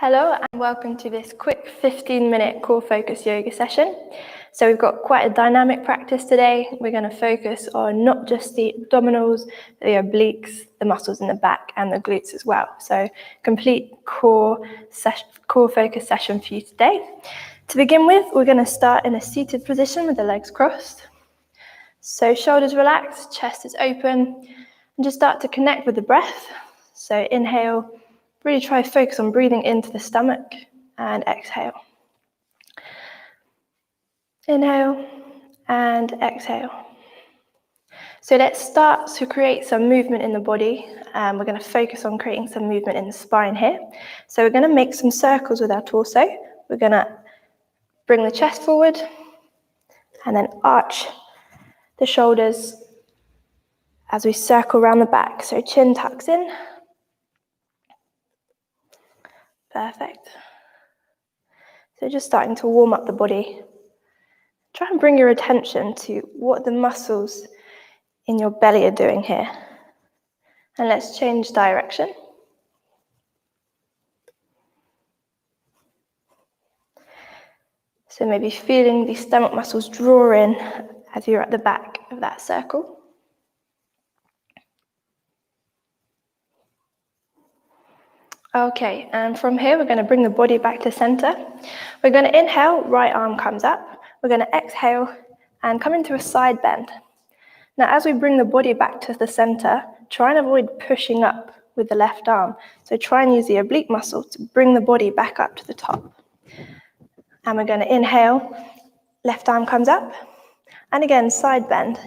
Hello and welcome to this quick 15-minute core focus yoga session. So we've got quite a dynamic practice today. We're going to focus on not just the abdominals, the obliques, the muscles in the back and the glutes as well. So complete core focus session for you today. To begin with, we're going to start in a seated position with the legs crossed. So shoulders relaxed, chest is open, and just start to connect with the breath. So inhale. Really try to focus on breathing into the stomach and exhale. Inhale and exhale. So let's start to create some movement in the body. We're going to focus on creating some movement in the spine here. So we're going to make some circles with our torso. We're going to bring the chest forward and then arch the shoulders as we circle around the back. So chin tucks in. Perfect. So just starting to warm up the body. Try and bring your attention to what the muscles in your belly are doing here. And let's change direction. So maybe feeling the stomach muscles draw in as you're at the back of that circle. Okay, and from here we're going to bring the body back to center. We're going to inhale, right arm comes up. We're going to exhale and come into a side bend. Now as we bring the body back to the center, try and avoid pushing up with the left arm. So try and use the oblique muscle to bring the body back up to the top. And we're going to inhale, left arm comes up. And again, side bend.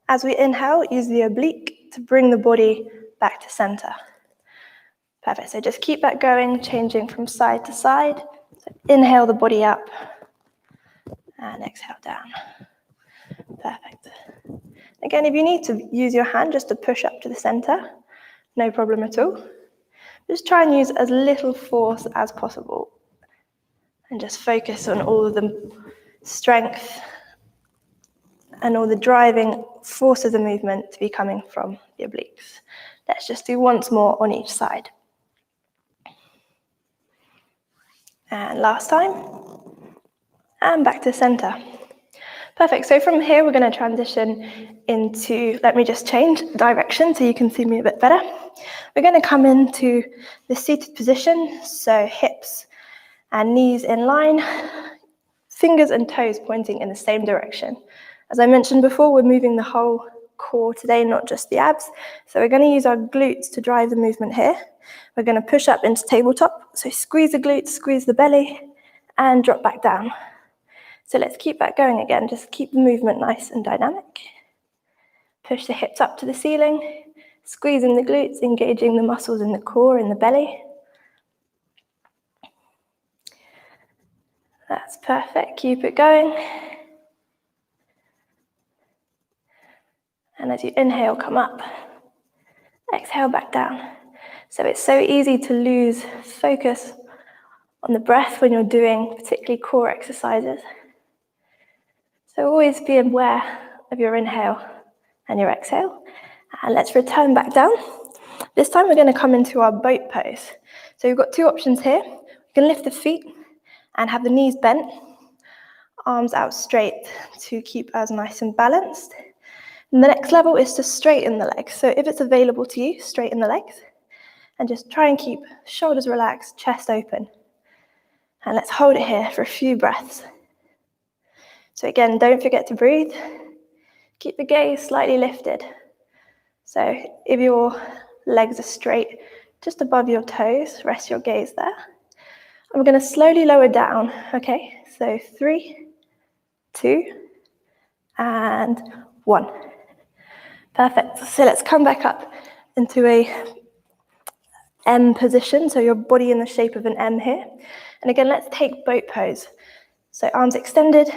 As we inhale, use the oblique to bring the body back to center. Perfect, so just keep that going, changing from side to side. So inhale the body up and exhale down. Perfect. Again, if you need to use your hand just to push up to the center, no problem at all. Just try and use as little force as possible and just focus on all of the strength and all the driving force of the movement to be coming from the obliques. Let's just do once more on each side. And last time, and back to center. Perfect, so from here we're going to transition into, let me just change direction so you can see me a bit better. We're going to come into the seated position, so hips and knees in line, fingers and toes pointing in the same direction. As I mentioned before, we're moving the whole core today, not just the abs. So we're going to use our glutes to drive the movement here. We're going to push up into tabletop. So squeeze the glutes, squeeze the belly, and drop back down. So let's keep that going again. Just keep the movement nice and dynamic. Push the hips up to the ceiling, squeezing the glutes, engaging the muscles in the core and the belly. That's perfect. Keep it going. And as you inhale, come up. Exhale back down. So it's so easy to lose focus on the breath when you're doing particularly core exercises. So always be aware of your inhale and your exhale. And let's return back down. This time we're going to come into our boat pose. So we've got two options here. We can lift the feet and have the knees bent, arms out straight to keep us nice and balanced. And the next level is to straighten the legs. So if it's available to you, straighten the legs. And just try and keep shoulders relaxed, chest open. And let's hold it here for a few breaths. So again, don't forget to breathe. Keep the gaze slightly lifted. So if your legs are straight, just above your toes, rest your gaze there. And we're going to slowly lower down, okay? So 3, 2, and 1. Perfect. So let's come back up into a M position, so your body in the shape of an M here. And again, let's take boat pose. So arms extended,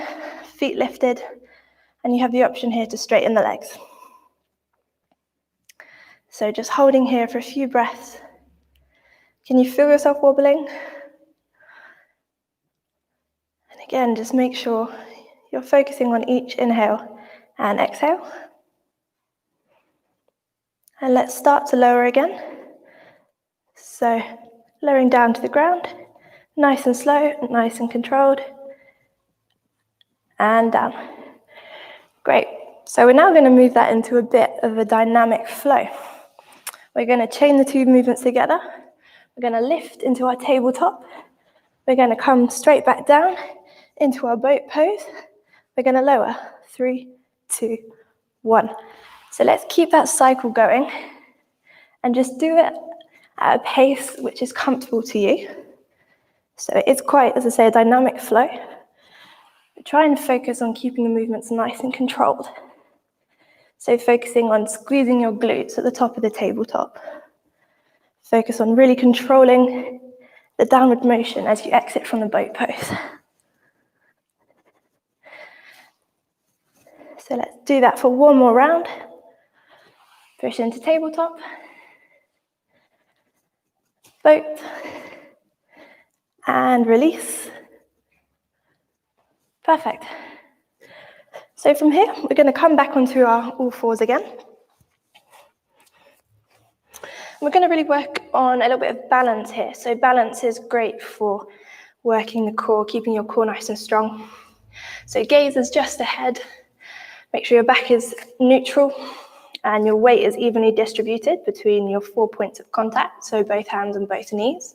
feet lifted, and you have the option here to straighten the legs. So just holding here for a few breaths. Can you feel yourself wobbling? And again, just make sure you're focusing on each inhale and exhale. And let's start to lower again. So lowering down to the ground Nice and slow, nice and controlled. And down. Great. So we're now going to move that into a bit of a dynamic flow. We're going to chain the two movements together. We're going to lift into our tabletop. We're going to come straight back down into our boat pose. We're going to lower. 3, 2, 1. So let's keep that cycle going and just do it at a pace which is comfortable to you. So it's quite, as I say, a dynamic flow. Try and focus on keeping the movements nice and controlled. So focusing on squeezing your glutes at the top of the tabletop. Focus on really controlling the downward motion as you exit from the boat pose. So let's do that for one more round. Push into tabletop. Boat. And release. Perfect. So from here, we're going to come back onto our all fours again. We're going to really work on a little bit of balance here. So balance is great for working the core, keeping your core nice and strong. So gaze is just ahead. Make sure your back is neutral and your weight is evenly distributed between your 4 points of contact, so both hands and both knees.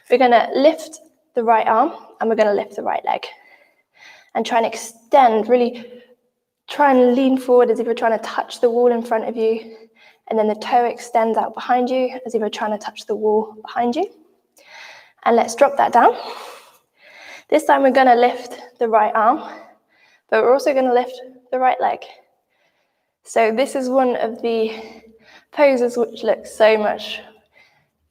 We're going to lift the right arm and we're going to lift the right leg. And try and extend, really try and lean forward as if you're trying to touch the wall in front of you. And then the toe extends out behind you as if you're trying to touch the wall behind you. And let's drop that down. This time we're going to lift the right arm, but we're also going to lift the right leg. So this is one of the poses which looks so much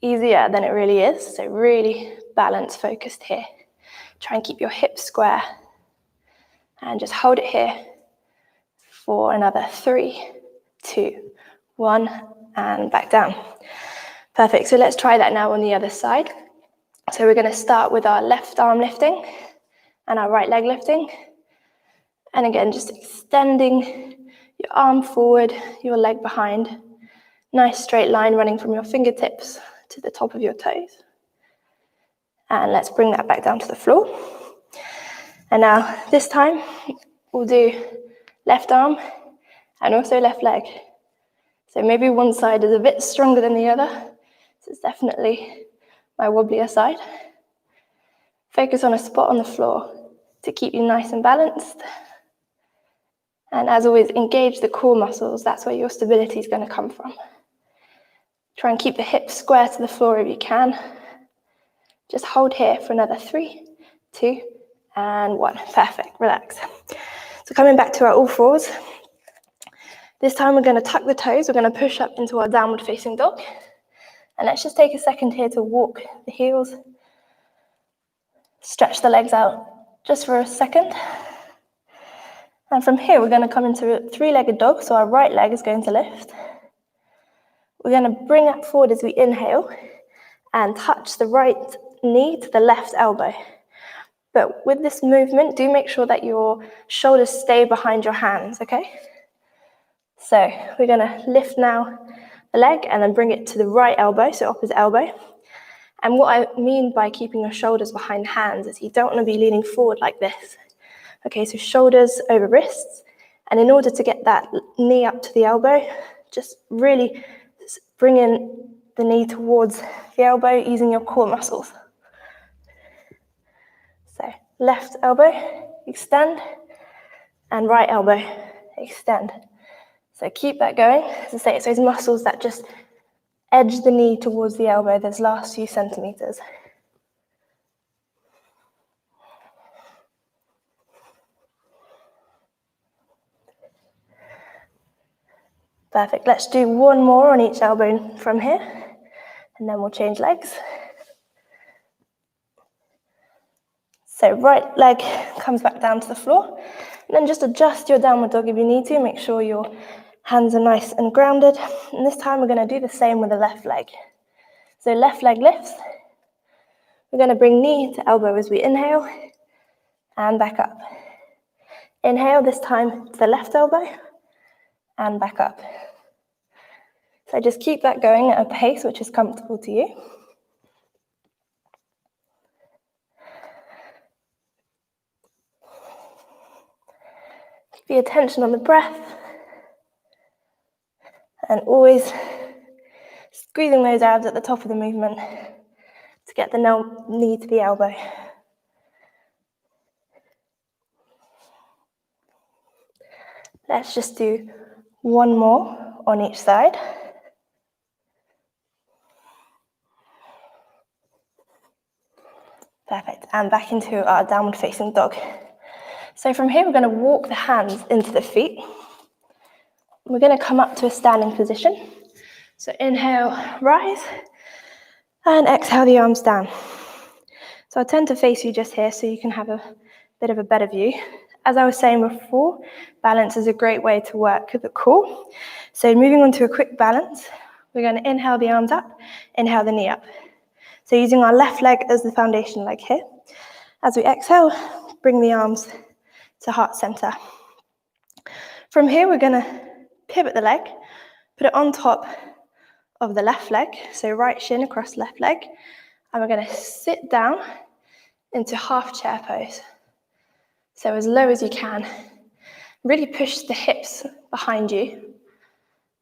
easier than it really is. So really balance focused here. Try and keep your hips square. And just hold it here for another 3, 2, 1, and back down. Perfect. So let's try that now on the other side. So we're going to start with our left arm lifting and our right leg lifting. And again, just extending your arm forward, your leg behind. Nice straight line running from your fingertips to the top of your toes. And let's bring that back down to the floor. And now this time we'll do left arm and also left leg. So maybe one side is a bit stronger than the other. This is definitely my wobblier side. Focus on a spot on the floor to keep you nice and balanced. And as always, engage the core muscles. That's where your stability is going to come from. Try and keep the hips square to the floor if you can. Just hold here for another 3, 2, and 1. Perfect. Relax. So coming back to our all fours. This time we're going to tuck the toes. We're going to push up into our downward facing dog. And let's just take a second here to walk the heels. Stretch the legs out just for a second. And from here we're going to come into a 3-legged dog. So our right leg is going to lift. We're going to bring that forward as we inhale and touch the right knee to the left elbow. But with this movement, do make sure that your shoulders stay behind your hands, okay? So we're going to lift now the leg and then bring it to the right elbow, so opposite elbow. And what I mean by keeping your shoulders behind hands is you don't want to be leaning forward like this. Okay, so shoulders over wrists. And in order to get that knee up to the elbow, just really bring in the knee towards the elbow using your core muscles. So left elbow, extend, and right elbow, extend. So keep that going. As I say, it's those muscles that just edge the knee towards the elbow, those last few centimeters. Perfect. Let's do one more on each elbow from here, and then we'll change legs. So right leg comes back down to the floor, and then just adjust your downward dog if you need to. Make sure your hands are nice and grounded. And this time we're going to do the same with the left leg. So left leg lifts. We're going to bring knee to elbow as we inhale and back up. Inhale, this time to the left elbow and back up. So just keep that going at a pace which is comfortable to you. the attention on the breath, and always squeezing those abs at the top of the movement to get the knee to the elbow. Let's just do one more on each side. Perfect, and back into our downward facing dog. So from here, we're going to walk the hands into the feet. We're going to come up to a standing position. So inhale, rise, and exhale the arms down. So I tend to face you just here so you can have a bit of a better view. As I was saying before, balance is a great way to work the core. So moving on to a quick balance, we're going to inhale the arms up, inhale the knee up. So using our left leg as the foundation leg here. As we exhale, bring the arms to heart center. From here, we're going to pivot the leg, put it on top of the left leg, so right shin across left leg, and we're going to sit down into half chair pose. So as low as you can. Really push the hips behind you.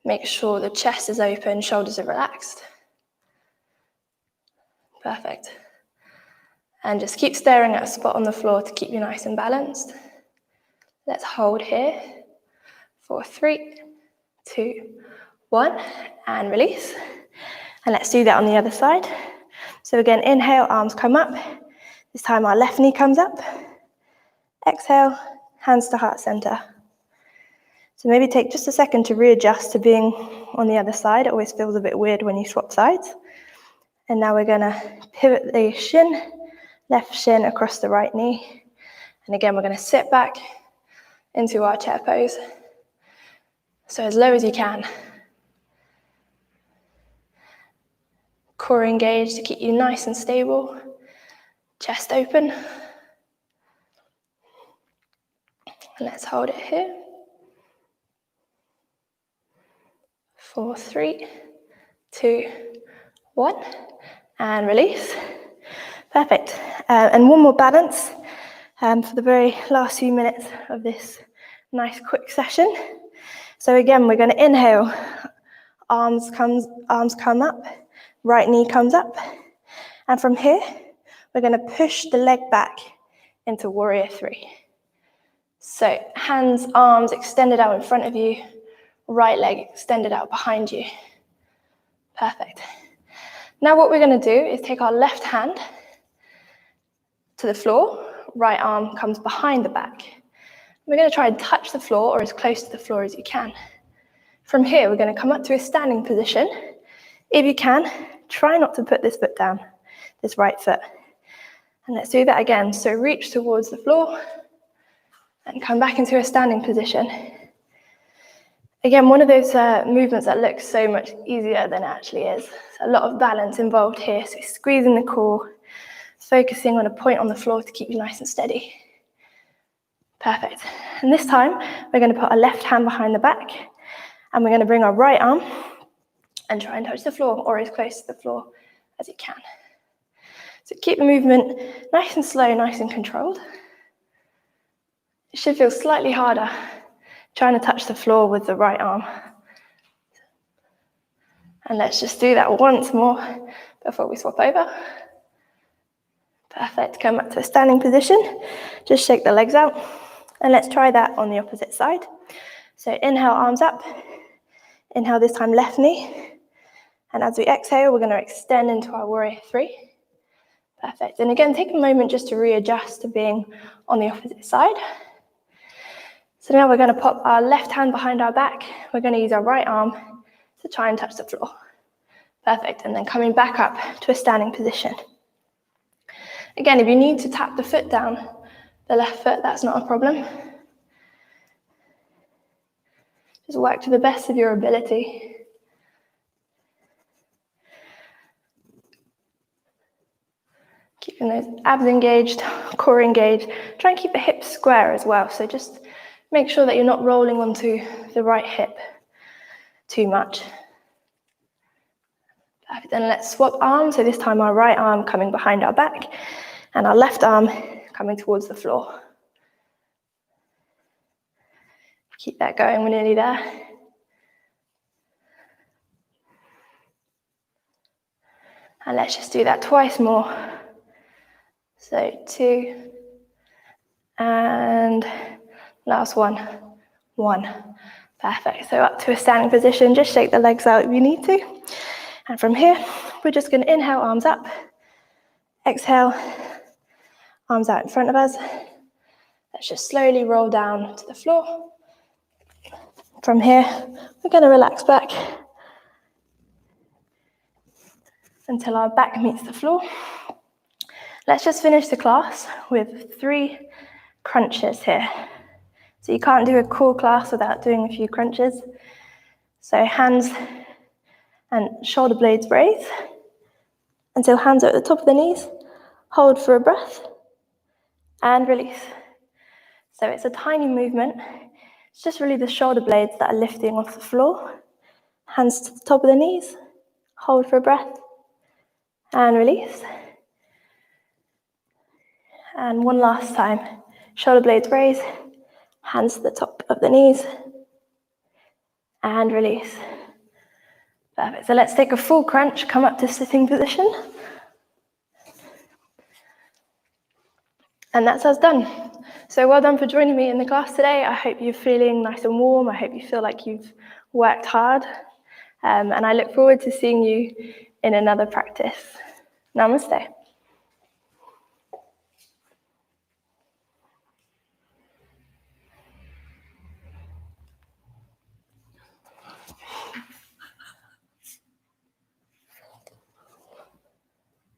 Make sure the chest is open, shoulders are relaxed. Perfect. And just keep staring at a spot on the floor to keep you nice and balanced. Let's hold here for 3, 2, 1, and release. And let's do that on the other side. So again, inhale, arms come up. This time our left knee comes up. Exhale, hands to heart center. So maybe take just a second to readjust to being on the other side. It always feels a bit weird when you swap sides. And now we're gonna pivot the shin, left shin across the right knee. And again, we're gonna sit back into our chair pose. So as low as you can. Core engaged to keep you nice and stable. Chest open. And let's hold it here. 4, 3, 2, 1, and release. Perfect. And one more balance for the very last few minutes of this nice quick session. So again, we're going to inhale. Arms come up. Right knee comes up. And from here, we're going to push the leg back into warrior 3. So hands, arms extended out in front of you, right leg extended out behind you. Perfect. Now what we're going to do is take our left hand to the floor, right arm comes behind the back. We're going to try and touch the floor or as close to the floor as you can. From here, we're going to come up to a standing position. If you can, try not to put this foot down, this right foot. And let's do that again. So reach towards the floor and come back into a standing position. Again, one of those movements that looks so much easier than it actually is. So a lot of balance involved here. So squeezing the core, focusing on a point on the floor to keep you nice and steady. Perfect. And this time, we're going to put our left hand behind the back and we're going to bring our right arm and try and touch the floor or as close to the floor as you can. So keep the movement nice and slow, nice and controlled. It should feel slightly harder trying to touch the floor with the right arm. And let's just do that once more before we swap over. Perfect, come back to a standing position. Just shake the legs out. And let's try that on the opposite side. So inhale, arms up. Inhale this time, left knee. And as we exhale, we're going to extend into our warrior 3. Perfect. And again, take a moment just to readjust to being on the opposite side. So now we're going to pop our left hand behind our back. We're going to use our right arm to try and touch the floor. Perfect. And then coming back up to a standing position. Again, if you need to tap the foot down, the left foot, that's not a problem. Just work to the best of your ability. Keeping those abs engaged, core engaged. Try and keep the hips square as well. So just make sure that you're not rolling onto the right hip too much. Then let's swap arms. So this time our right arm coming behind our back and our left arm coming towards the floor. Keep that going, we're nearly there. And let's just do that twice more. So 2, and last one, 1. Perfect, so up to a standing position, just shake the legs out if you need to. And from here, we're just gonna inhale, arms up. Exhale, arms out in front of us. Let's just slowly roll down to the floor. From here, we're gonna relax back until our back meets the floor. Let's just finish the class with 3 crunches here. So you can't do a core class without doing a few crunches. So hands and shoulder blades raise until hands are at the top of the knees. Hold for a breath and release. So it's a tiny movement. It's just really the shoulder blades that are lifting off the floor. Hands to the top of the knees. Hold for a breath and release. And one last time. Shoulder blades raise. Hands to the top of the knees. And release. Perfect. So let's take a full crunch. Come up to sitting position. And that's us done. So well done for joining me in the class today. I hope you're feeling nice and warm. I hope you feel like you've worked hard. And I look forward to seeing you in another practice. Namaste.